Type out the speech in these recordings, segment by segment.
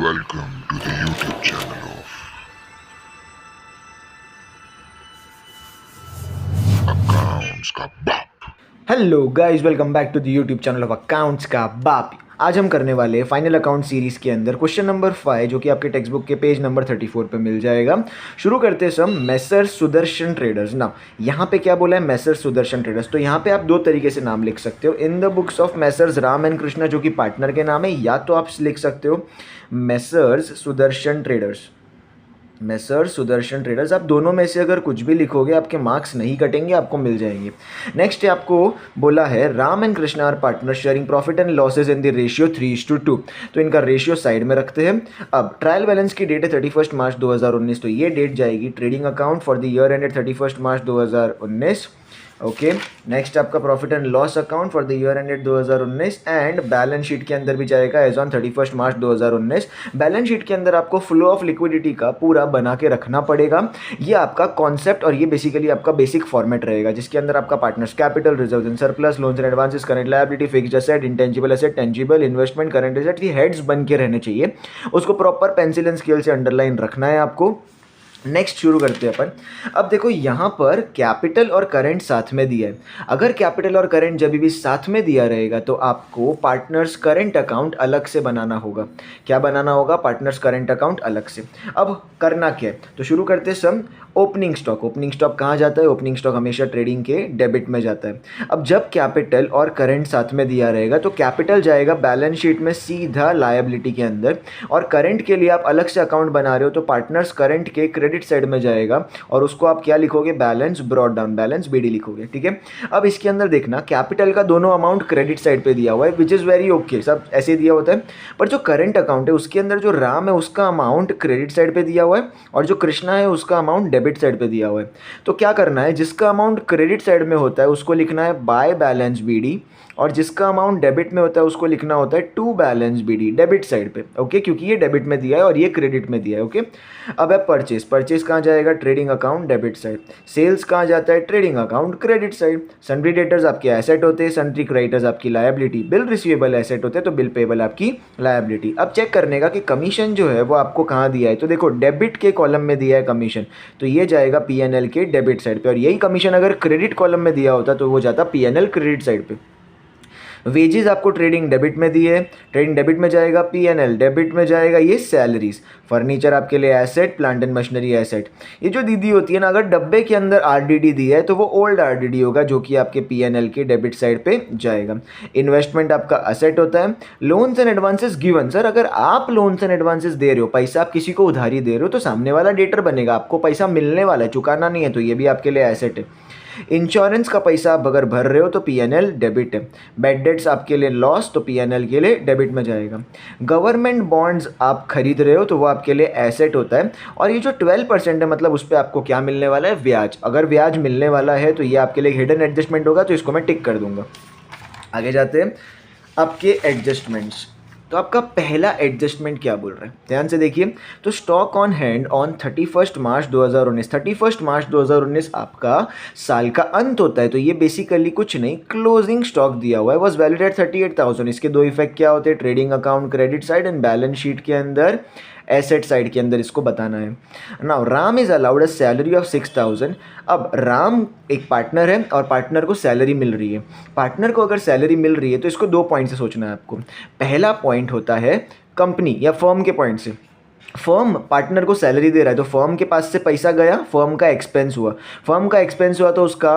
Welcome to the YouTube channel of Accounts का बाप। Hello guys, welcome back to the YouTube channel of accounts का बाप। आज हम करने वाले हैं फाइनल अकाउंट सीरीज़ के अंदर क्वेश्चन नंबर 5, जो कि आपके टेक्स्ट बुक के पेज नंबर 34 पे मिल जाएगा। शुरू करते हैं हम मैसर सुदर्शन ट्रेडर्स। ना यहाँ पे क्या बोला है, मैसर सुदर्शन ट्रेडर्स। तो यहाँ पे आप दो तरीके से नाम लिख सकते हो। In the books of Messrs Ram and Krishna, जो कि पार्टनर के नाम है, या तो आप लिख सकते हो मैसर्स सुदर्शन ट्रेडर्स। मैसर सुदर्शन ट्रेडर्स, आप दोनों में से अगर कुछ भी लिखोगे आपके मार्क्स नहीं कटेंगे, आपको मिल जाएंगे। नेक्स्ट आपको बोला है Ram and Krishna are partner sharing profit and losses in the ratio 3:2। तो इनका रेशियो साइड में रखते हैं। अब ट्रायल बैलेंस की डेट है 31 मार्च 2019, तो ये डेट जाएगी trading account for the year ended 31 March 2019। Okay, next आपका profit and loss account for the year ended 2019 and balance sheet के अंदर भी जाएगा as on 31 March 2019। Balance sheet के अंदर आपको फ्लो ऑफ लिक्विडिटी का पूरा बना के रखना पड़ेगा। ये आपका कॉन्सेप्ट और ये बेसिकली आपका बेसिक फॉर्मेट रहेगा, जिसके अंदर आपका partners capital, reserves and surplus, loans and advances, current liability, fixed asset, intangible asset, tangible investment, current asset, ये हेड्स बन के रहने चाहिए। उसको प्रॉपर पेंसिल एंड स्केल से अंडरलाइन रखना है आपको। नेक्स्ट शुरू करते हैं अपन। अब देखो यहाँ पर कैपिटल और करंट साथ में दिया है। अगर कैपिटल और करंट जब भी साथ में दिया रहेगा तो आपको पार्टनर्स करंट अकाउंट अलग से बनाना होगा। क्या बनाना होगा? पार्टनर्स करंट अकाउंट अलग से। अब करना क्या है, तो शुरू करते हैं सम ओपनिंग स्टॉक। ओपनिंग स्टॉक कहाँ जाता है? ओपनिंग स्टॉक हमेशा ट्रेडिंग के डेबिट में जाता है। अब जब कैपिटल और करंट साथ में दिया रहेगा तो कैपिटल जाएगा बैलेंस शीट में सीधा लायबिलिटी के अंदर, और करंट के लिए आप अलग से अकाउंट बना रहे हो तो पार्टनर्स करंट के क्रेडिट साइड में जाएगा, और उसको आप क्या लिखोगे? Balance brought down, balance BD लिखोगे। ठीक है, अब इसके अंदर देखना कैपिटल का दोनों अमाउंट क्रेडिट साइड पे दिया हुआ है, विच इज़ वेरी ओके, सब ऐसे दिया होता है। पर जो करंट अकाउंट है उसके अंदर जो राम है उसका अमाउंट क्रेडिट साइड पे दिया हुआ है, और जो कृष्णा है उसका अमाउंट डेबिट साइड पे दिया हुआ है। तो क्या करना है, जिसका अमाउंट क्रेडिट साइड में होता है उसको लिखना है बाय बैलेंस बीडी, और जिसका अमाउंट डेबिट में होता है उसको लिखना होता है to balance BD, debit side पे। ओके, क्योंकि ये डेबिट में दिया है और ये क्रेडिट में दिया है। ओके, अब है परचेज। परचेज कहाँ जाएगा? Trading account debit side. Sales कहाँ जाता है? Trading account credit side. Sundry debtors आपके एसेट होते हैं, सन्ड्री क्रेडिटर्स आपकी लायबिलिटी। बिल रिसीवेबल एसेट होते हैं तो बिल पेबल आपकी लायबिलिटी। अब चेक करने का कि कमीशन जो है वो आपको कहाँ दिया है, तो देखो डेबिट के कॉलम में दिया है कमीशन, तो ये जाएगा पीएनएल के डेबिट साइड पे, और यही कमीशन अगर क्रेडिट कॉलम में दिया होता तो वो जाता पीएनएल क्रेडिट साइड पे। वेजेस आपको ट्रेडिंग डेबिट में दी है, ट्रेडिंग डेबिट में जाएगा, पीएनएल डेबिट में जाएगा ये सैलरीज। फर्नीचर आपके लिए asset, plant and machinery asset. ये जो दीदी होती है ना, अगर डब्बे के अंदर आरडीडी दी है तो वो ओल्ड आरडीडी होगा, जो कि आपके पीएनएल के डेबिट साइड पे जाएगा। इन्वेस्टमेंट आपका असेट होता है। Loans and advances given, sir अगर आप लोन्स एंड एडवांसेस दे रहे हो, पैसा आप किसी को उधारी दे रहे हो, तो सामने वाला डेटर बनेगा, आपको पैसा मिलने वाला है, चुकाना नहीं है, तो ये भी आपके लिए एसेट है। इंश्योरेंस का पैसा आप अगर भर रहे हो तो पीएनएल डेबिट है। बैड डेट्स आपके लिए लॉस, तो पीएनएल के लिए डेबिट में जाएगा। गवर्नमेंट बॉन्ड्स आप खरीद रहे हो तो वो आपके लिए एसेट होता है। और ये जो 12% है, मतलब उस पर आपको क्या मिलने वाला है? ब्याज। अगर ब्याज मिलने वाला है तो ये आपके लिए हिडन एडजस्टमेंट होगा, तो इसको मैं टिक कर दूंगा। आगे जाते हैं आपके एडजस्टमेंट्स। तो आपका पहला एडजस्टमेंट क्या बोल रहा है, ध्यान से देखिए। तो stock on hand on 31 March 2019। 31 March 2019 आपका साल का अंत होता है, तो ये बेसिकली कुछ नहीं, क्लोजिंग स्टॉक दिया हुआ है, वॉज वैलिड एट 38,000। इसके दो इफेक्ट क्या होते हैं? Trading account credit side and balance sheet के अंदर एसेट साइड के अंदर इसको बताना है। Now Ram is allowed a salary of 6,000। अब राम एक पार्टनर है और पार्टनर को सैलरी मिल रही है। पार्टनर को अगर सैलरी मिल रही है तो इसको दो पॉइंट से सोचना है आपको। पहला पॉइंट होता है कंपनी या फर्म के पॉइंट से। फर्म पार्टनर को सैलरी दे रहा है तो फर्म के पास से पैसा गया, फर्म का एक्सपेंस हुआ। फर्म का एक्सपेंस हुआ तो उसका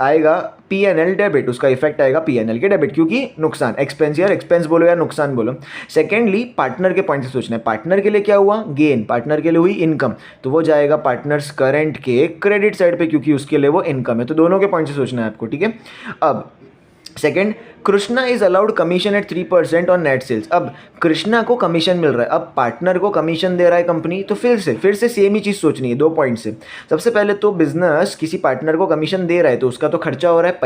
आएगा पीएनएल डेबिट, उसका इफेक्ट आएगा पीएनएल के डेबिट, क्योंकि नुकसान, एक्सपेंस यार, एक्सपेंस बोलो या नुकसान बोलो। सेकेंडली पार्टनर के पॉइंट से सोचना है। पार्टनर के लिए क्या हुआ? गेन। पार्टनर के लिए हुई इनकम, तो वो जाएगा पार्टनर्स करंट के क्रेडिट साइड पे, क्योंकि उसके लिए वो इनकम है। तो दोनों के पॉइंट से सोचना है आपको। ठीक है, अब second, Krishna is allowed commission at 3% on net sales. अब कृष्णा को कमीशन मिल रहा है, अब पार्टनर को कमीशन दे रहा है कंपनी, तो फिर से सेम ही चीज़ सोचनी है, दो पॉइंट से। सबसे पहले तो बिजनेस किसी पार्टनर को कमीशन दे रहा है तो उसका तो खर्चा हो रहा है,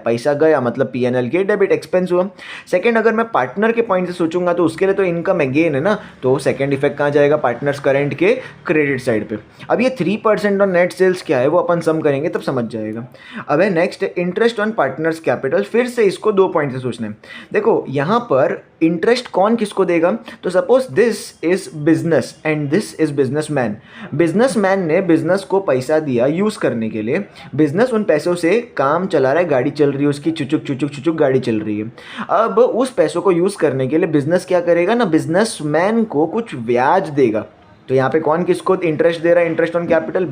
पैसा गया मतलब पीएनएल के डेबिट, एक्सपेंस हुआ। सेकंड, अगर मैं पार्टनर के पॉइंट से सोचूंगा तो उसके लिए तो इनकम है, गेन है ना, तो सेकंड इफेक्ट कहाँ जाएगा? पार्टनर्स करंट के क्रेडिट साइड पे। अब ये 3% ऑन नेट सेल्स क्या है वो अपन सम करेंगे तब समझ जाएगा। अब है next interest on partners capital. फिर से इसको 2 पॉइंट से सोचना है। देखो यहाँ पर इंटरेस्ट कौन किसको देगा, तो suppose this is business and this is businessman. Businessman ने बिजनेस को पैसा दिया यूज़ करने के लिए, बिजनेस उन पैसों से काम चला रहा है, गाड़ी चल रही है उसकी, चुचुक चुचुक चुचुक गाड़ी चल रही है। अब उस पैसों को यूज़ करने के लिए बिजनेस क्या करेगा ना, बिजनेसमैन को कुछ ब्याज देगा। तो यहाँ पे कौन किसको इंटरेस्ट दे रहा है, इंटरेस्ट ऑन कैपिटल,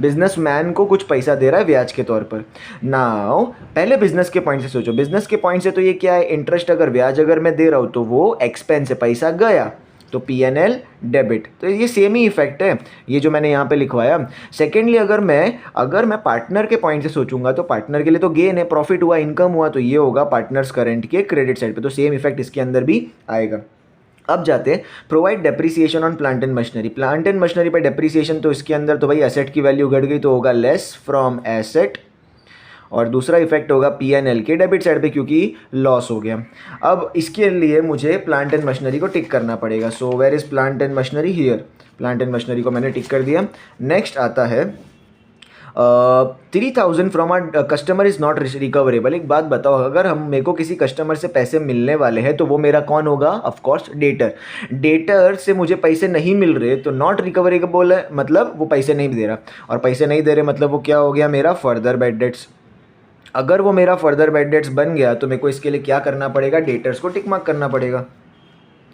बिजनेसमैन को कुछ पैसा दे रहा है ब्याज के तौर पर। नाउ पहले बिजनेस के पॉइंट से सोचो, बिजनेस के पॉइंट से तो ये क्या है, इंटरेस्ट अगर ब्याज अगर मैं दे रहा हूँ तो वो एक्सपेंस है, पैसा गया तो P&L डेबिट, तो ये सेम ही इफेक्ट है ये जो मैंने यहाँ पे लिखवाया। सेकेंडली अगर मैं पार्टनर के पॉइंट से सोचूंगा तो पार्टनर के लिए तो गेन है, प्रॉफिट हुआ, इनकम हुआ, तो ये होगा पार्टनर्स करंट के क्रेडिट साइड पे, तो सेम इफेक्ट इसके अंदर भी आएगा। अब जाते हैं provide depreciation on plant and machinery. Plant and machinery पर डेप्रिसिएशन, तो इसके अंदर तो भाई एसेट की वैल्यू घट गई तो होगा लेस फ्रॉम एसेट, और दूसरा इफेक्ट होगा P&L के डेबिट साइड पे क्योंकि लॉस हो गया। अब इसके लिए मुझे प्लांट एंड मशीनरी को टिक करना पड़ेगा। So where is plant and machinery, here plant and machinery को मैंने टिक कर दिया। नेक्स्ट आता है 3000 from our customer is not recoverable. एक बात बताओ, अगर मेरे को किसी कस्टमर से पैसे मिलने वाले हैं तो वो मेरा कौन होगा, ऑफकोर्स डेटर। डेटर से मुझे पैसे नहीं मिल रहे तो नॉट रिकवरेबल है, मतलब वो पैसे नहीं दे रहा, और पैसे नहीं दे रहे मतलब वो क्या हो गया, मेरा फर्दर बैड डेट्स। अगर वो मेरा फर्दर बैड डेट्स बन गया तो मेरे को इसके लिए क्या करना पड़ेगा, डेटर्स को टिक मार्क करना पड़ेगा,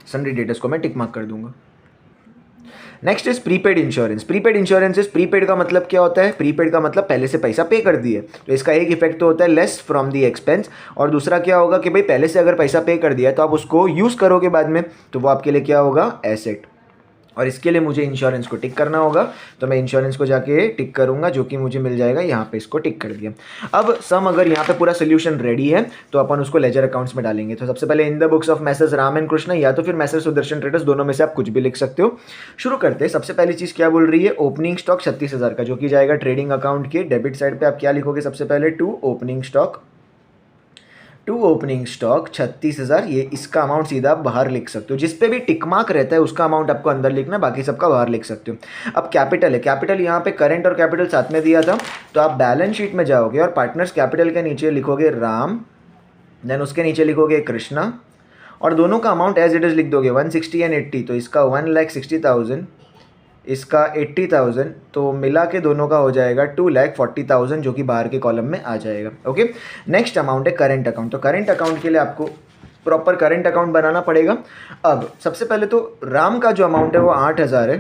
सन्ड्री डेटर्स को मैं टिक मार्क कर दूंगा। Next is prepaid insurance. Prepaid insurance is, prepaid का मतलब क्या होता है, प्रीपेड का मतलब पहले से पैसा पे कर दिए, तो इसका एक इफेक्ट तो होता है लेस फ्रॉम दी एक्सपेंस, और दूसरा क्या होगा कि भाई पहले से अगर पैसा पे कर दिया है तो आप उसको यूज़ करोगे बाद में, तो वो आपके लिए क्या होगा, एसेट। और इसके लिए मुझे इंश्योरेंस को टिक करना होगा, तो मैं इंश्योरेंस को जाके टिक करूंगा जो कि मुझे मिल जाएगा, यहाँ पे इसको टिक कर दिया। अब सम अगर यहाँ पे पूरा सोल्यूशन रेडी है तो अपन उसको लेजर अकाउंट्स में डालेंगे। तो सबसे पहले in the books of message Ram and Krishna, या तो फिर मैसेज सुदर्शन ट्रेडर्स, दोनों में से आप कुछ भी लिख सकते हो। शुरू करते हैं। सबसे पहली चीज़ क्या बोल रही है, ओपनिंग स्टॉक 36,000 का, जो कि जाएगा ट्रेडिंग अकाउंट के डेबिट साइड पर। आप क्या लिखोगे, सबसे पहले टू ओपनिंग स्टॉक 36,000, ये इसका अमाउंट सीधा आप बाहर लिख सकते हो। जिस पे भी टिक मार्क रहता है उसका अमाउंट आपको अंदर लिखना, बाकी सबका बाहर लिख सकते हो। अब कैपिटल है, कैपिटल यहाँ पे करंट और कैपिटल साथ में दिया था, तो आप बैलेंस शीट में जाओगे और पार्टनर्स कैपिटल के नीचे लिखोगे राम, देन उसके नीचे लिखोगे कृष्णा, और दोनों का अमाउंट एज इट इज़ लिख दोगे 160 एंड 80, तो इसका 1,60,000, इसका 80,000, तो मिला के दोनों का हो जाएगा 2,40,000, जो कि बाहर के कॉलम में आ जाएगा। ओके, नेक्स्ट अमाउंट है करंट अकाउंट। तो करंट अकाउंट के लिए आपको प्रॉपर करंट अकाउंट बनाना पड़ेगा। अब सबसे पहले तो राम का जो अमाउंट है वो 8,000 है।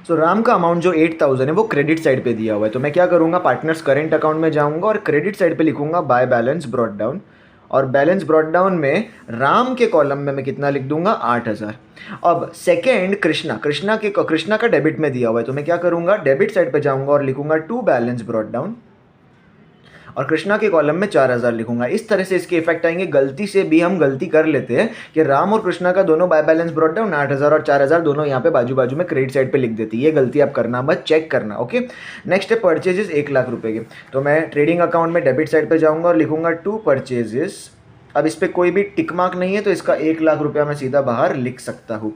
सो राम का अमाउंट जो 8,000 है वो क्रेडिट साइड पे दिया हुआ है, तो मैं क्या करूँगा, पार्टनर्स करंट अकाउंट में जाऊँगा और क्रेडिट साइड पे लिखूँगा बाय बैलेंस ब्रॉट डाउन, और बैलेंस ब्रॉट डाउन में राम के कॉलम में मैं कितना लिख दूंगा, 8,000। अब सेकेंड कृष्णा का डेबिट में दिया हुआ है, तो मैं क्या करूंगा, डेबिट साइड पे जाऊंगा और लिखूंगा टू बैलेंस ब्रॉट डाउन, और कृष्णा के कॉलम में 4,000 लिखूंगा। इस तरह से इसके इफेक्ट आएंगे। गलती से भी हम गलती कर लेते हैं कि राम और कृष्णा का दोनों बाय बैलेंस ब्रॉट डाउन 8,000 और 4,000 दोनों यहाँ पे बाजू बाजू में क्रेडिट साइड पे लिख देती है। ये गलती आप करना मत, चेक करना। ओके, नेक्स्ट है परचेजेस 1,00,000 रुपए के, तो मैं ट्रेडिंग अकाउंट में डेबिट साइड पे जाऊंगा और लिखूंगा टू परचेजेस। अब इस पर कोई भी टिक मार्क नहीं है तो इसका 1,00,000 रुपया मैं सीधा बाहर लिख सकता हूँ।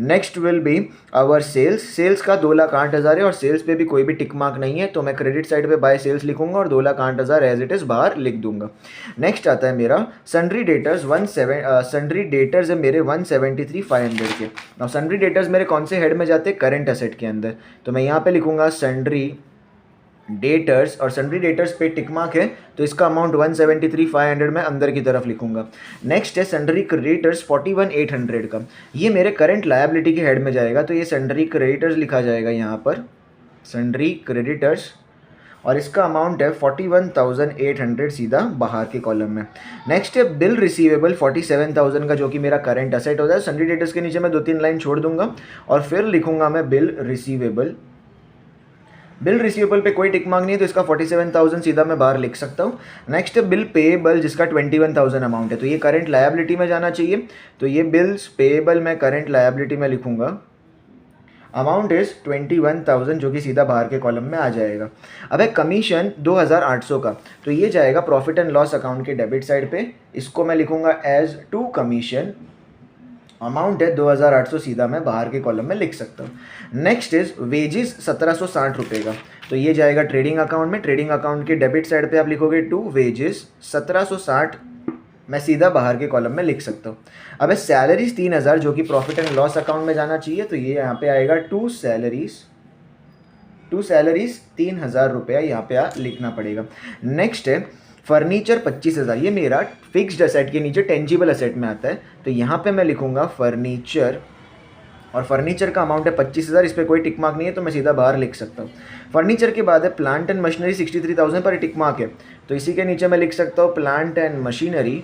Next will be our sales का 2,08,000 है और सेल्स पे भी कोई भी टिक मार्क नहीं है, तो मैं क्रेडिट साइड पे बाय सेल्स लिखूंगा और 2,08,000 एज इट इज़ बाहर लिख दूंगा। नेक्स्ट आता है मेरा सन्ड्री डेटर्स सन्ड्री डेटर्स है मेरे 173,500 के। और सन्ड्री डेटर्स मेरे कौन से हेड में जाते हैं, करंट असेट के अंदर, तो मैं यहाँ पे लिखूंगा सन्ड्री डेटर्स, और सन्ड्री डेटर्स पे टिक मार्क है तो इसका अमाउंट 173,500 में अंदर की तरफ लिखूंगा। नेक्स्ट है सन्ड्री क्रेडिटर्स 41,800 का, ये मेरे करंट लायबिलिटी के हेड में जाएगा, तो ये सन्ड्री क्रेडिटर्स लिखा जाएगा यहाँ पर, सन्ड्री क्रेडिटर्स, और इसका अमाउंट है 41,800 सीधा बाहर के कॉलम में। नेक्स्ट है बिल रिसीवेबल 47,000 का, जो कि मेरा करंट असेट होता है। सन्ड्री डेटर्स के नीचे मैं 2-3 लाइन छोड़ दूंगा और फिर लिखूंगा मैं बिल रिसीवेबल पे कोई टिक मार्क नहीं है तो इसका 47,000 सीधा मैं बाहर लिख सकता हूँ। नेक्स्ट है बिल पेएबल जिसका 21,000 अमाउंट है, तो ये करंट लायबिलिटी में जाना चाहिए, तो ये बिल्स पेएबल मैं करंट लायबिलिटी में लिखूंगा, अमाउंट इज 21,000 जो कि सीधा बाहर के कॉलम में आ जाएगा। अब है कमीशन 2,800 का, तो ये जाएगा प्रॉफिट एंड लॉस अकाउंट के डेबिट साइड पे, इसको मैं लिखूंगा एज टू कमीशन, अमाउंट है 2800, सीधा मैं बाहर के कॉलम में लिख सकता हूँ। नेक्स्ट इज वेजेस 1760 रुपये का, तो ये जाएगा ट्रेडिंग अकाउंट में। ट्रेडिंग अकाउंट के डेबिट साइड पे आप लिखोगे टू वेजेस 1760, मैं सीधा बाहर के कॉलम में लिख सकता हूँ। अब है सैलरीज 3000 जो कि प्रॉफिट एंड लॉस अकाउंट में जाना चाहिए, तो ये यहाँ पे आएगा टू सैलरीज 3000 रुपया यहाँ पे लिखना पड़ेगा। नेक्स्ट है फर्नीचर 25000, ये मेरा फिक्स्ड असेट के नीचे टेंजिबल असेट में आता है, तो यहाँ पे मैं लिखूंगा फर्नीचर, और फर्नीचर का अमाउंट है 25000, इस पर कोई टिक मार्क नहीं है तो मैं सीधा बाहर लिख सकता हूँ। फर्नीचर के बाद है प्लांट एंड मशीनरी 63000 पर टिक मार्क है, तो इसी के नीचे मैं लिख सकता हूँ प्लांट एंड मशीनरी,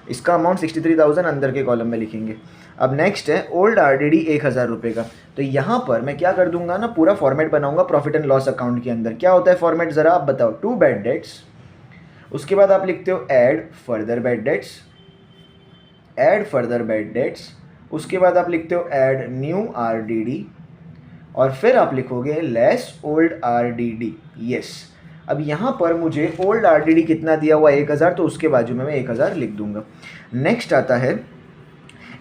इसका अमाउंट 63000 अंदर के कॉलम में लिखेंगे। अब नेक्स्ट है ओल्ड आरडीडी 1000 रुपये का, तो यहाँ पर मैं क्या कर दूंगा ना, पूरा फॉर्मेट बनाऊंगा प्रॉफिट एंड लॉस अकाउंट के अंदर। क्या होता है फॉर्मेट, ज़रा आप बताओ। टू बैड डेट्स, उसके बाद आप लिखते हो ऐड फर्दर बैड डेट्स, उसके बाद आप लिखते हो ऐड न्यू आरडीडी, और फिर आप लिखोगे लेस ओल्ड आरडीडी। यस, अब यहाँ पर मुझे ओल्ड आरडीडी कितना दिया हुआ 1000, तो उसके बाजू में मैं 1000 लिख दूंगा। नेक्स्ट आता है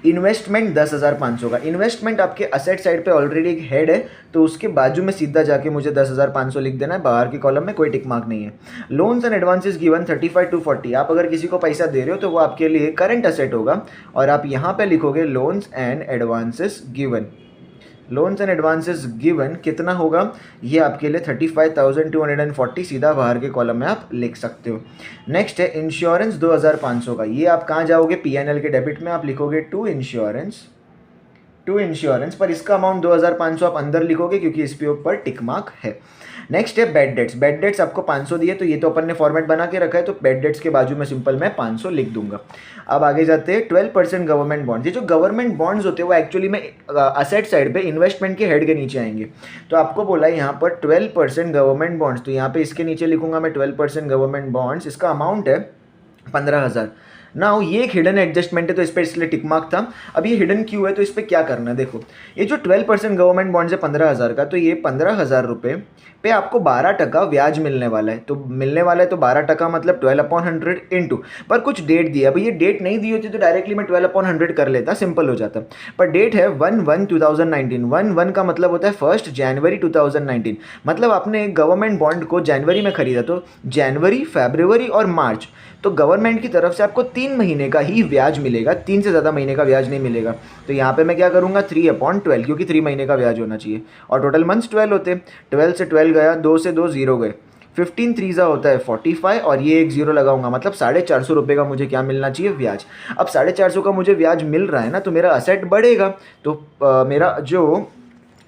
इन्वेस्टमेंट 10,500 का। इन्वेस्टमेंट आपके असेट साइड पे ऑलरेडी एक हेड है, तो उसके बाजू में सीधा जाके मुझे 10,500 लिख देना है, बाहर के कॉलम में कोई टिक मार्क नहीं है। Loans and advances given 35 to 40, आप अगर किसी को पैसा दे रहे हो तो वो आपके लिए करंट असेट होगा, और आप यहाँ पे लिखोगे लोन्स एंड एडवांसेस गिवन कितना होगा, ये आपके लिए 35,240 सीधा बाहर के कॉलम में आप लिख सकते हो। नेक्स्ट है इंश्योरेंस 2500 का, ये आप कहाँ जाओगे, पीएनएल के डेबिट में आप लिखोगे टू इंश्योरेंस, पर इसका अमाउंट 2500 आप अंदर लिखोगे क्योंकि इस पे ऊपर टिक मार्क है। नेक्स्ट है बैड डेट्स आपको 500 दिए, तो ये तो अपन ने फॉर्मेट बना के रखा है, तो बैड डेट्स के बाजू में सिंपल मैं 500 लिख दूंगा। अब आगे जाते हैं 12% गवर्नमेंट बॉन्ड्स। ये जो गवर्नमेंट बॉन्ड्स होते हैं वो एक्चुअली में असेट साइड पे इन्वेस्टमेंट के हेड के नीचे आएंगे, तो आपको बोला है यहाँ पर 12% गवर्नमेंट बॉन्ड्स, तो यहाँ पे इसके नीचे लिखूंगा मैं 12% गवर्नमेंट बॉन्ड्स, इसका अमाउंट है 15,000। नाउ ये एक हिडन एडजस्टमेंट है, तो इस पर इसलिए टिक मार्क था। अब ये हिडन क्यों है, तो इस पर क्या करना है, देखो ये जो 12% गवर्नमेंट बॉन्ड्स है 15,000 का, तो ये 15,000 रुपये पे आपको 12% ब्याज मिलने वाला है, तो 12% मतलब 12/100 इंटू, पर कुछ डेट दिया, भाई ये डेट नहीं दी होती तो डायरेक्टली मैं 12/100 कर लेता, सिंपल हो जाता, पर डेट है 1/1/2019। 1/1 का मतलब होता है 1 जनवरी 2019, मतलब आपने एक गवर्नमेंट बॉन्ड को जनवरी में खरीदा, तो जनवरी, फरवरी और मार्च, तो गवर्नमेंट की तरफ से आपको 3 महीने का ही ब्याज मिलेगा, 3 से ज़्यादा महीने का ब्याज नहीं मिलेगा। तो यहाँ पे मैं क्या करूँगा 3/12, क्योंकि 3 महीने का ब्याज होना चाहिए, और टोटल मंथ्स 12 होते, 12 से 12 गया, 2 से 2 0 गए, 15 3 होता है 45, और ये एक 0 लगाऊंगा, मतलब 450 रुपये का मुझे क्या मिलना चाहिए, ब्याज। अब 450 का मुझे ब्याज मिल रहा है ना, तो मेरा असेट बढ़ेगा, तो मेरा जो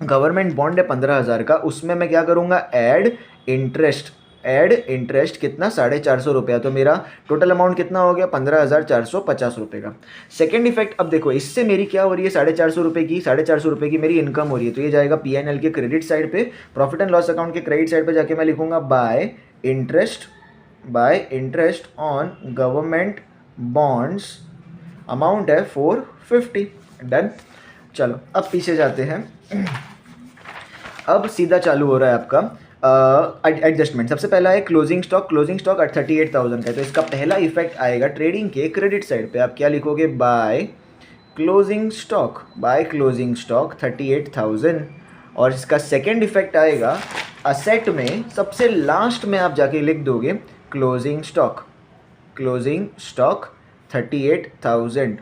गवर्नमेंट बॉन्ड है 15,000 का, उसमें मैं क्या करूँगा ऐड इंटरेस्ट कितना 450 रुपया, तो मेरा टोटल अमाउंट कितना हो गया 15,450 रुपये का। सेकंड इफेक्ट, अब देखो इससे मेरी क्या हो रही है 450 रुपये की मेरी इनकम हो रही है, तो ये जाएगा पीएनएल के क्रेडिट साइड पे, प्रॉफिट एंड लॉस अकाउंट के क्रेडिट साइड पे जाके मैं लिखूंगा bye interest on government bonds, amount है 450। डन। चलो अब पीछे जाते हैं, अब सीधा चालू हो रहा है आपका एडजस्टमेंट। सबसे पहला है क्लोजिंग स्टॉक 38,000 का, तो इसका पहला इफेक्ट आएगा ट्रेडिंग के क्रेडिट साइड पे, आप क्या लिखोगे बाय क्लोजिंग स्टॉक 38,000, और इसका सेकेंड इफेक्ट आएगा असेट में, सबसे लास्ट में आप जाके लिख दोगे क्लोजिंग स्टॉक 38,000।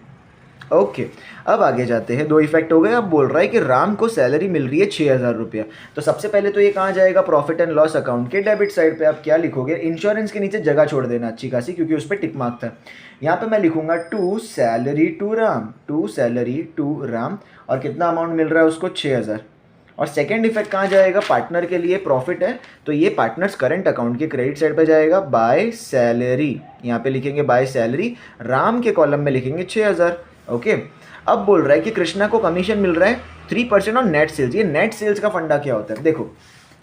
ओके, अब आगे जाते हैं, 2 इफेक्ट हो गए। अब बोल रहा है कि राम को सैलरी मिल रही है 6,000 रुपया, तो सबसे पहले तो ये कहाँ जाएगा प्रॉफिट एंड लॉस अकाउंट के डेबिट साइड पे, आप क्या लिखोगे इंश्योरेंस के नीचे जगह छोड़ देना अच्छी खासी, क्योंकि उस पर टिक मार्क था। यहाँ पे मैं लिखूंगा टू सैलरी टू राम, और कितना अमाउंट मिल रहा है उसको 6,000। और सेकेंड इफेक्ट कहाँ जाएगा, पार्टनर के लिए प्रॉफिट है, तो ये पार्टनर्स करंट अकाउंट के क्रेडिट साइड पे जाएगा बाय सैलरी, यहाँ पे लिखेंगे बाय सैलरी, राम के कॉलम में लिखेंगे 6,000। ओके, अब बोल रहा है कि कृष्णा को कमीशन मिल रहा है 3% ऑन नेट सेल्स। ये नेट सेल्स का फंडा क्या होता है, देखो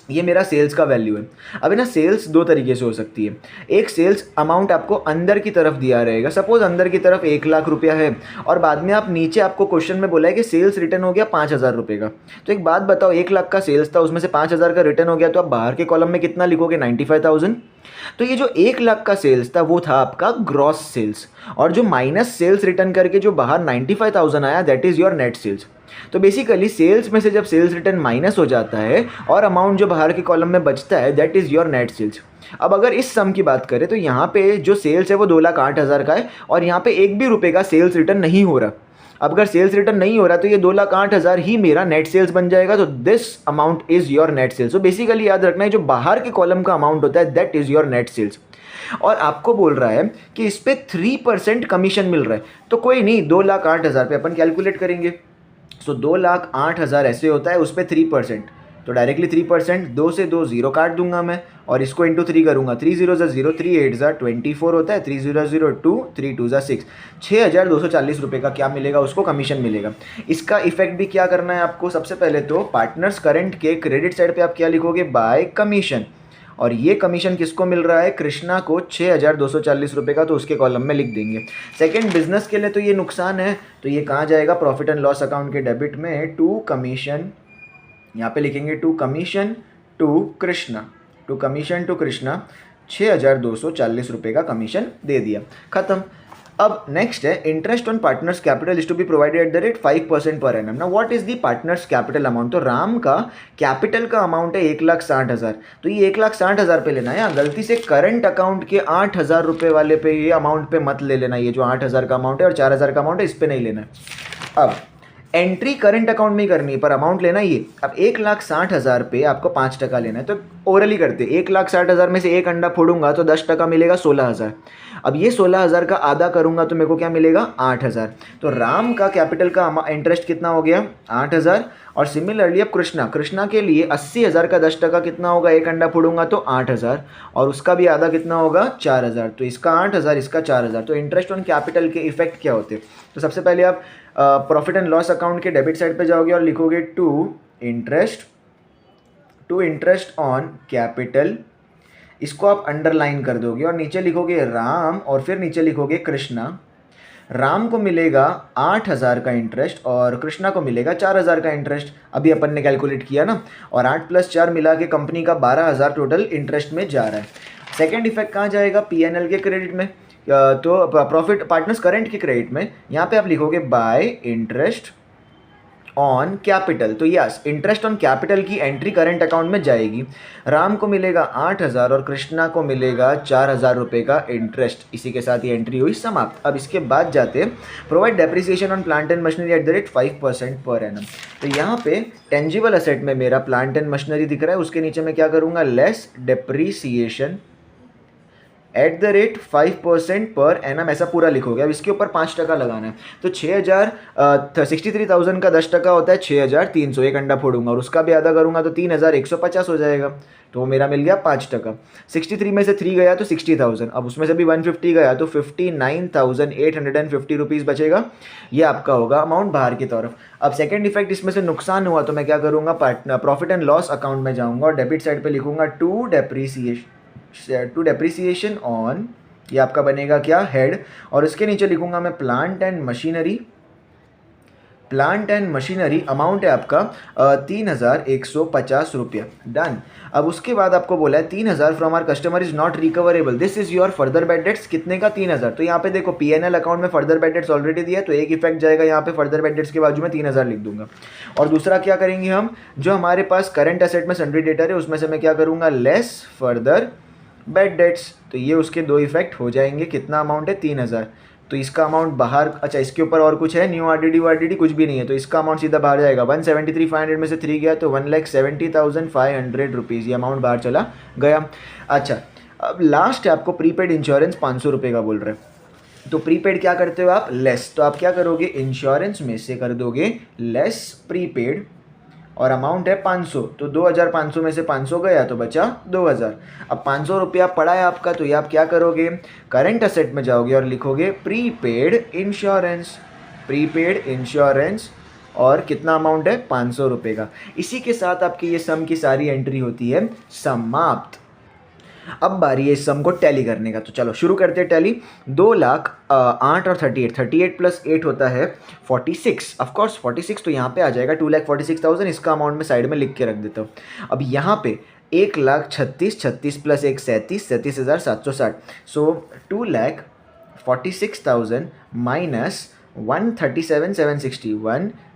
ये मेरा सेल्स का वैल्यू है। अब है ना, सेल्स दो तरीके से हो सकती है। एक सेल्स अमाउंट आपको अंदर की तरफ दिया रहेगा, सपोज अंदर की तरफ 1 लाख रुपया है और बाद में आप नीचे आपको क्वेश्चन में बोला है कि सेल्स रिटर्न हो गया 5,000 रुपये का। तो एक बात बताओ, 1 लाख का सेल्स था, उसमें से 5,000 का रिटर्न हो गया, तो आप बाहर के कॉलम में कितना लिखोगे? 95,000। तो ये जो 1 लाख का सेल्स था वो था आपका ग्रॉस सेल्स, और जो माइनस सेल्स रिटर्न करके जो बाहर 95,000 आया that is your net sales. तो बेसिकली सेल्स में से जब सेल्स रिटर्न माइनस हो जाता है और अमाउंट जो बाहर के कॉलम में बचता है that is your net sales. अब अगर इस सम की बात करें तो यहाँ पे जो सेल्स है वो 2,08,000 का है और यहाँ पे एक भी रुपये का सेल्स रिटर्न नहीं हो रहा। अब अगर सेल्स रिटर्न नहीं हो रहा तो ये 2,08,000 ही मेरा नेट सेल्स बन जाएगा। तो this amount is your net sales. तो बेसिकली याद रखना है, जो बाहर के कॉलम का अमाउंट होता है that is your net sales. और आपको बोल रहा है कि इस पर 3% कमीशन मिल रहा है, तो कोई नहीं, 2,08,000 पे अपन कैलकुलेट करेंगे। सो 2,08,000 ऐसे होता है, उस पर 3%, तो डायरेक्टली 3%, 2 से 2 0 काट दूंगा मैं और इसको इंटू 3 करूंगा। 3 0 0, 3 8 24 होता है, 3 0 0 2, 3 2 6, 6,240 रुपये का क्या मिलेगा? उसको कमीशन मिलेगा। इसका इफेक्ट भी क्या करना है आपको? सबसे पहले तो पार्टनर्स करंट के क्रेडिट साइड पे आप क्या लिखोगे? Bye commission. और ये कमीशन किसको मिल रहा है? कृष्णा को 6,240 रुपये का, तो उसके कॉलम में लिख देंगे। सेकंड, बिजनेस के लिए तो ये नुकसान है, तो ये कहाँ जाएगा? प्रॉफिट एंड लॉस अकाउंट के डेबिट में। टू कमीशन, यहाँ पे लिखेंगे to commission to Krishna, to commission to Krishna, 6,240 रुपये का कमीशन दे दिया, खत्म। अब नेक्स्ट है, interest on partners capital is to be provided at the rate 5% per annum. ना what is the partners capital amount? तो राम का कैपिटल का अमाउंट है 1,60,000, तो ये 1,60,000 पे लेना है। गलती से करंट अकाउंट के 8,000 रुपये वाले पे, ये अमाउंट पे मत ले लेना। ये जो 8,000 का अमाउंट है और 4,000 का अमाउंट है, इस पे नहीं लेना है। अब एंट्री करंट अकाउंट में ही करनी है पर अमाउंट लेना ये। अब 1,60,000 पे आपको 5% लेना है, तो ओरली करते, 1,60,000 में से एक अंडा फोड़ूंगा तो 10% मिलेगा 16,000। अब ये 16,000 का आधा करूंगा तो मेरे को क्या मिलेगा? 8,000। तो राम का कैपिटल का इंटरेस्ट कितना हो गया? 8,000। और सिमिलरली अब कृष्णा के लिए 80,000 का 10% कितना होगा? एक अंडा फोड़ूंगा तो 8,000, और उसका भी आधा कितना होगा? 4,000। तो इसका 8,000, इसका 4,000। तो इंटरेस्ट ऑन कैपिटल के इफेक्ट क्या होते हैं? तो सबसे पहले आप प्रॉफिट एंड लॉस अकाउंट के डेबिट साइड पे जाओगे और लिखोगे टू इंटरेस्ट ऑन कैपिटल, इसको आप अंडरलाइन कर दोगे और नीचे लिखोगे राम और फिर नीचे लिखोगे कृष्णा। राम को मिलेगा 8,000 का इंटरेस्ट और कृष्णा को मिलेगा 4,000 का इंटरेस्ट। अभी अपन ने कैलकुलेट किया ना, और 8 + 4 मिला के कंपनी का 12,000 टोटल इंटरेस्ट में जा रहा है। सेकेंड इफेक्ट कहाँ जाएगा? पीएनएल के क्रेडिट में, तो प्रॉफिट पार्टनर्स करंट के क्रेडिट में। यहाँ पे आप लिखोगे बाय इंटरेस्ट ऑन कैपिटल। तो यस, इंटरेस्ट ऑन कैपिटल की एंट्री करंट अकाउंट में जाएगी। राम को मिलेगा 8,000 और कृष्णा को मिलेगा 4,000 रुपये का इंटरेस्ट। इसी के साथ ये एंट्री हुई समाप्त। अब इसके बाद जाते हैं provide depreciation on plant and machinery at the rate 5% per annum. तो यहाँ पे टेंजिबल असेट में मेरा प्लांट एंड मशीनरी दिख रहा है, उसके नीचे मैं क्या करूँगा? Less depreciation eight the rate 5% per annum, ऐसा पूरा लिखोगे। अब इसके ऊपर 5% लगाना है, तो 63,000 का 10% होता है 6,300। एक अंडा फोड़ूंगा और उसका भी आधा करूंगा तो 3,150 हो जाएगा, तो वो मेरा मिल गया 5%। 63 में से 3 गया तो 60,000, अब उसमें से भी 150 गया तो 59,850 रुपीज़ बचेगा। ये आपका होगा अमाउंट बाहर की तरफ। अब सेकेंड इफेक्ट, इसमें से नुकसान हुआ तो मैं क्या करूँगा? प्रॉफिट एंड लॉस अकाउंट में जाऊँगा और डेबिट साइड पर लिखूंगा टू डेप्रीसिएशन ऑन, ये आपका बनेगा क्या? हेड। और इसके नीचे लिखूंगा मैं प्लांट एंड मशीनरी अमाउंट है आपका 3,150 रुपया। डन। अब उसके बाद आपको बोला है 3,000 from our customer is not recoverable, this is your further bad debts. कितने का? 3,000। तो यहाँ पे देखो पीएनएल अकाउंट में फर्दर बैड डेट्स ऑलरेडी दिया है, तो एक इफेक्ट जाएगा यहाँ पे, फर्दर बैड डेट्स के बाजू में 3,000 लिख दूंगा। और दूसरा क्या करेंगे हम? जो हमारे पास करंट एसेट में सन्ड्री डेटर है उसमें से मैं क्या करूँगा? Less further bad dates. तो ये उसके दो इफेक्ट हो जाएंगे। कितना अमाउंट है? 3,000। तो इसका अमाउंट बाहर, अच्छा इसके ऊपर और कुछ है? न्यू आरडीडी कुछ भी नहीं है, तो इसका अमाउंट सीधा बाहर जाएगा। 173,500 में से 3 गया तो 1,70,500 रुपीज़, ये अमाउंट बाहर चला गया। अच्छा, अब लास्ट है आपको प्रीपेड इंश्योरेंस 500 रुपये का बोल रहे हैं। तो प्रीपेड क्या करते हो आप? लेस। तो आप क्या करोगे? इंश्योरेंस में से कर दोगे लेस प्रीपेड और अमाउंट है 500, तो 2,500 में से 500 गया तो बचा 2,000। अब 500 रुपया पड़ा है आपका, तो ये आप क्या करोगे? करंट असेट में जाओगे और लिखोगे प्रीपेड इंश्योरेंस और कितना अमाउंट है 500 रुपये का। इसी के साथ आपकी ये सम की सारी एंट्री होती है समाप्त। अब बारी है इस सम को टैली करने का, तो चलो शुरू करते हैं टैली। 2,08,000 और 38 प्लस 8 होता है 46। ऑफकोर्स 46 तो यहाँ पे आ जाएगा 2,46,000, इसका अमाउंट मैं साइड में लिख के रख देता हूँ। अब यहाँ पे 1,36,000, 36 प्लस 1 37, 37,760। सो 2,46,000 माइनस 137,760,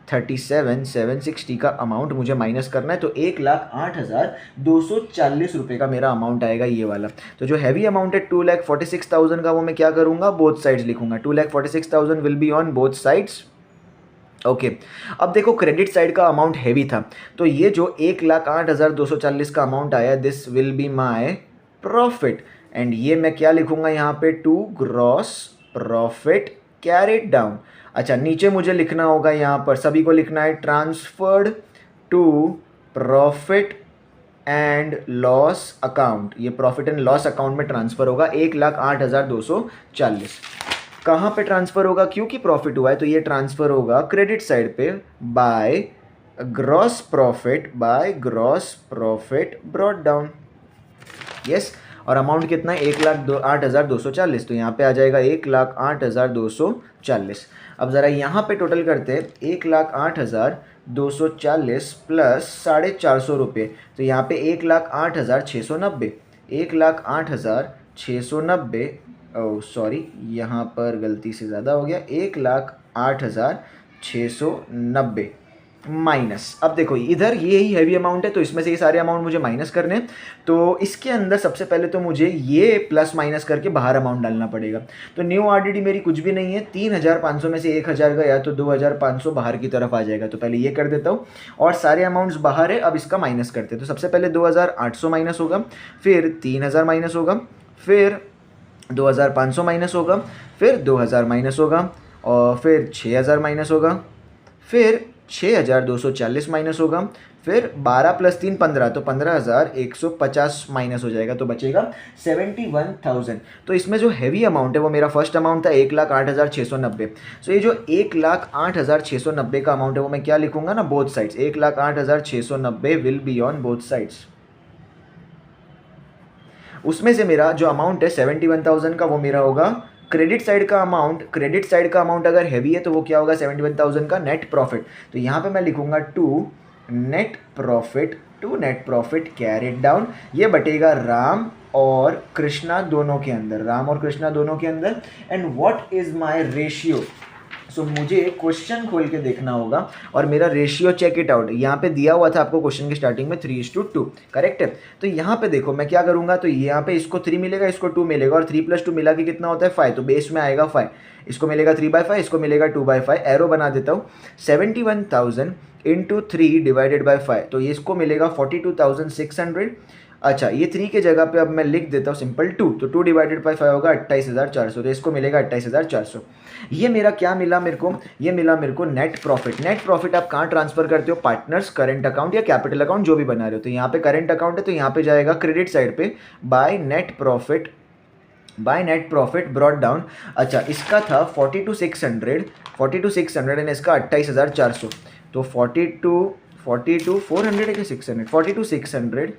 137,760 का अमाउंट मुझे माइनस करना है, तो 1,08,240 रुपये का मेरा अमाउंट आएगा ये वाला। तो जो हैवी अमाउंट है 2,46,000 का, वो मैं क्या करूँगा, बोथ साइड्स लिखूंगा। 2,46,000 will be on both sides. Okay अब देखो क्रेडिट साइड का अमाउंट हैवी था, तो ये जो 1,08,240 का अमाउंट आया, this will be my profit. And ये मैं क्या लिखूंगा यहाँ पे, to gross profit carried down. अच्छा नीचे मुझे लिखना होगा, यहाँ पर सभी को लिखना है transferred to profit and loss account. ये प्रॉफिट एंड लॉस अकाउंट में ट्रांसफर होगा 1,08,240। कहाँ पे ट्रांसफर होगा, क्योंकि प्रॉफिट हुआ है तो ये ट्रांसफर होगा क्रेडिट साइड पे by gross profit brought down. Yes और अमाउंट कितना है 1,08,240, तो यहाँ पे आ जाएगा 1,08,240। अब ज़रा यहाँ पे टोटल करते हैं, 1,08,240 प्लस 450 रुपये, तो यहाँ पे 1,08,690, 1,08,690। ओह सॉरी यहाँ पर गलती से ज़्यादा हो गया, 1,08,690 माइनस। अब देखो इधर ये ही हैवी अमाउंट है, तो इसमें से ये सारे अमाउंट मुझे माइनस करने हैं। तो इसके अंदर सबसे पहले तो मुझे ये प्लस माइनस करके बाहर अमाउंट डालना पड़ेगा। तो न्यू आरडीडी मेरी कुछ भी नहीं है, 3,500 में से 1,000 गया तो 2,500 बाहर की तरफ आ जाएगा। तो पहले ये कर देता हूँ और सारे अमाउंट्स बाहर है। अब इसका माइनस करते हैं, तो सबसे पहले 2,800 माइनस होगा, फिर 3,000 माइनस होगा, फिर 2,500 माइनस होगा, फिर 2,000 माइनस होगा, और फिर 6,000 माइनस होगा, फिर 6,240 माइनस होगा, फिर 12 प्लस 3 15, तो 15,150 माइनस हो जाएगा, तो बचेगा 71,000। तो इसमें जो हैवी अमाउंट है वो मेरा फर्स्ट अमाउंट था 1,08,690। सो ये जो 1,08,690 का अमाउंट है वो मैं क्या लिखूंगा ना, both sides. 1,08,690 will be on both sides. उसमें से मेरा जो अमाउंट है 71,000 का, वो मेरा होगा क्रेडिट साइड का अमाउंट। क्रेडिट साइड का अमाउंट अगर हैवी है तो वो क्या होगा, 71,000 का नेट प्रॉफिट। तो यहाँ पे मैं लिखूंगा to net profit carried down. ये बटेगा राम और कृष्णा दोनों के अंदर, and what is my ratio. So मुझे क्वेश्चन खोल के देखना होगा और मेरा रेशियो चेक इट आउट। यहाँ पे दिया हुआ था आपको क्वेश्चन की स्टार्टिंग में 3:2, करेक्ट है। तो यहाँ पे देखो मैं क्या करूँगा, तो यहाँ पे इसको 3 मिलेगा, इसको 2 मिलेगा, और 3 + 2 मिला के कितना होता है 5, तो बेस में आएगा 5। इसको मिलेगा 3/5, इसको मिलेगा 2/5। एरो बना देता हूँ, 71,000 × 3 डिवाइडेड बाई 5, तो ये इसको मिलेगा 42,600। अच्छा ये 3 के जगह पे अब मैं लिख देता हूँ सिंपल 2, तो 2 डिवाइडेड बाई 5 होगा 28,400, तो इसको मिलेगा 28,400। ये मेरा क्या मिला मेरे को, ये मिला मेरे को नेट प्रॉफिट। नेट प्रॉफिट आप कहाँ ट्रांसफर करते हो, पार्टनर्स करंट अकाउंट या कैपिटल अकाउंट जो भी बना रहे हो। तो यहाँ पे करंट अकाउंट है तो यहाँ पे जाएगा क्रेडिट साइड पे by net profit brought down. अच्छा इसका था 42,600 एंड इसका 28,400, तो 400 है कि 600, 42,600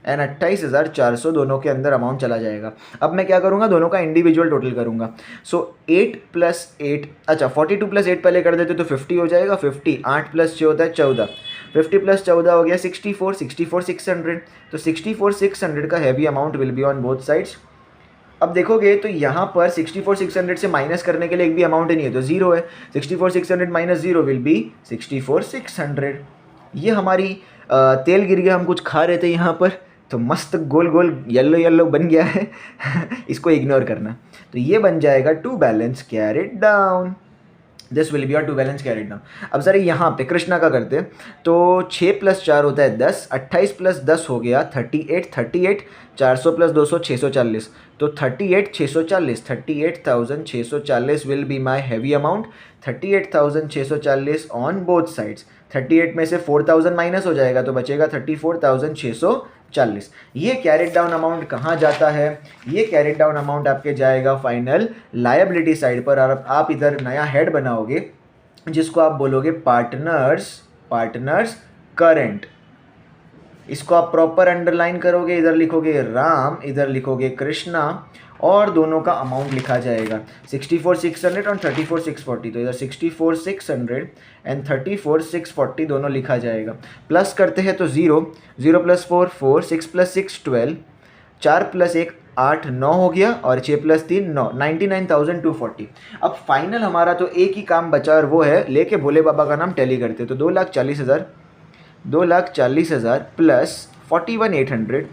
एंड 28,400 दोनों के अंदर अमाउंट चला जाएगा। अब मैं क्या करूँगा, दोनों का इंडिविजुअल टोटल करूँगा। सो 8 + 8, अच्छा 42 + 8 पहले कर देते तो 50 हो जाएगा, 50, 8 + 6 होता है 14, 50 + 14 हो गया 64,600, तो 64,600 का heavy amount will be on both sides. अब देखोगे तो यहाँ पर 64,600 से माइनस करने के लिए एक भी अमाउंट ही नहीं है, तो 0 है। 64,600 माइनस 0 विल बी 64,600। ये हमारी तेल गिर गया, हम कुछ खा रहे थे यहाँ पर, तो मस्त गोल गोल येलो बन गया है इसको इग्नोर करना। तो ये बन जाएगा to balance carried down, this will be your to balance carried down. अब सर यहाँ पे कृष्णा का करते हैं, तो 6 + 4 होता है 10, 28 + 10 हो गया 38, 400 + 200 640, तो 38,640 will be my heavy amount. 38,640 on both sides. 38 में से 4,000 माइनस हो जाएगा तो बचेगा 34,640। ये कैरिड डाउन अमाउंट कहाँ जाता है, ये कैरिड डाउन अमाउंट आपके जाएगा फाइनल लायबिलिटी साइड पर। और आप इधर नया हेड बनाओगे जिसको आप बोलोगे पार्टनर्स करंट। इसको आप प्रॉपर अंडरलाइन करोगे, इधर लिखोगे राम, इधर लिखोगे कृष्णा, और दोनों का अमाउंट लिखा जाएगा 64,600 और 34,640। तो इधर 64,600 एंड 34,640 दोनों लिखा जाएगा। प्लस करते हैं तो 0 0 + 4 4, 6 + 6 12, 4 + 1 8 9 हो गया, और 6 + 3 9, 99,240। अब फाइनल हमारा तो एक ही काम बचा, और वो है लेके भोले बाबा का नाम टैली करते। तो 2,40,000 प्लस 41,800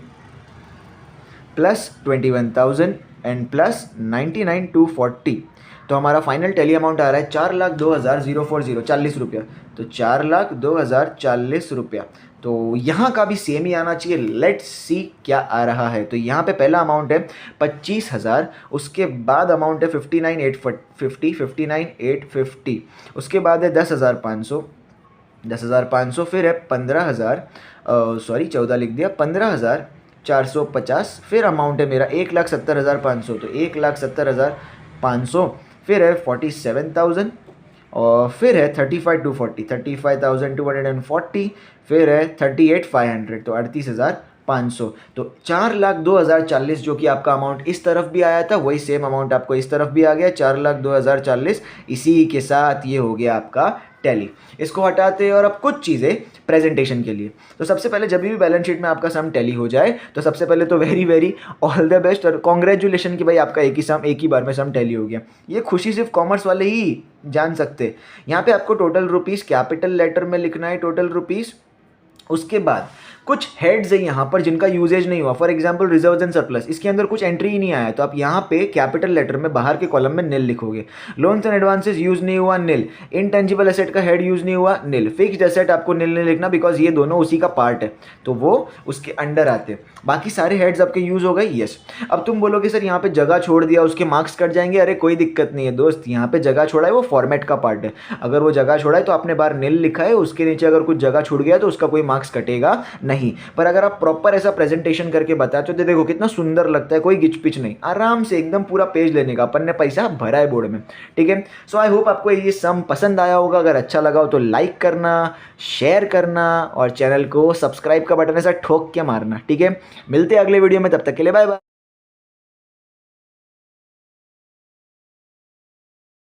प्लस 21,000 एंड प्लस 99,240। तो हमारा फाइनल टैली अमाउंट आ रहा है 4,02,040, 40 रुपया। तो 4,02,040 रुपया। तो यहाँ का भी सेम ही आना चाहिए। लेट्स सी क्या आ रहा है। तो यहाँ पे पहला अमाउंट है 25,000, उसके बाद अमाउंट है 59,850, उसके बाद है 10,500, फिर है 15,000, सॉरी 14 लिख दिया, 15,450, फिर अमाउंट है मेरा 1,70,500। तो 1,70,500, फिर है 47,000, और फिर है 35,240, फिर है 38,500, तो 38,500। तो 4,02,040 जो कि आपका अमाउंट इस तरफ भी आया था, वही सेम अमाउंट आपको इस तरफ भी आ गया 4,02,040। इसी के साथ ये हो गया आपका टैली। इसको हटाते हैं और अब कुछ चीज़ें प्रेजेंटेशन के लिए। तो सबसे पहले जब भी बैलेंस शीट में आपका सम टैली हो जाए, तो सबसे पहले तो very very all the best और कॉन्ग्रेचुलेशन कि भाई आपका एक ही बार में सम टैली हो गया। ये खुशी सिर्फ कॉमर्स वाले ही जान सकते हैं। यहाँ पे आपको टोटल रुपीज़ कैपिटल लेटर में लिखना है, टोटल रुपीज़। उसके बाद कुछ हेड्स है यहाँ पर जिनका यूजेज नहीं हुआ। For example reserves and surplus, इसके अंदर कुछ एंट्री ही नहीं आया, तो आप यहाँ पे कैपिटल लेटर में बाहर के कॉलम में निल लिखोगे। लोन्स एंड एडवांसेस यूज नहीं हुआ, निल। इनटेंजिबल एसेट का हेड यूज नहीं हुआ, निल। फिक्स्ड एसेट आपको निल नहीं लिखना, बिकॉज ये दोनों उसी का पार्ट है, तो वो उसके अंडर आते हैं। बाकी सारे हेड्स आपके यूज हो गए, यस। अब तुम बोलोगे सर यहाँ पे जगह छोड़ दिया, उसके मार्क्स कट जाएंगे। अरे कोई दिक्कत नहीं है दोस्त, यहाँ पे जगह छोड़ा है वो फॉर्मेट का पार्ट है। अगर वो जगह छोड़ा है तो आपने बाहर निल लिखा है, उसके नीचे अगर कुछ जगह छूट गया तो उसका कोई मार्क्स कटेगा नहीं। पर अगर आप प्रॉपर ऐसा प्रेजेंटेशन करके बताते हो तो देखो कितना सुंदर लगता है, कोई गिच पिच नहीं, आराम से एकदम पूरा पेज लेने का। अपन ने पैसा भरा है बोर्ड में, ठीक है। सो आई होप आपको ये सम पसंद आया होगा। अगर अच्छा लगा हो तो लाइक करना, शेयर करना, और चैनल को सब्सक्राइब का बटन ऐसा ठोक के मारना, ठीक है। मिलते हैं अगले वीडियो में, तब तक के लिए बाय बाय।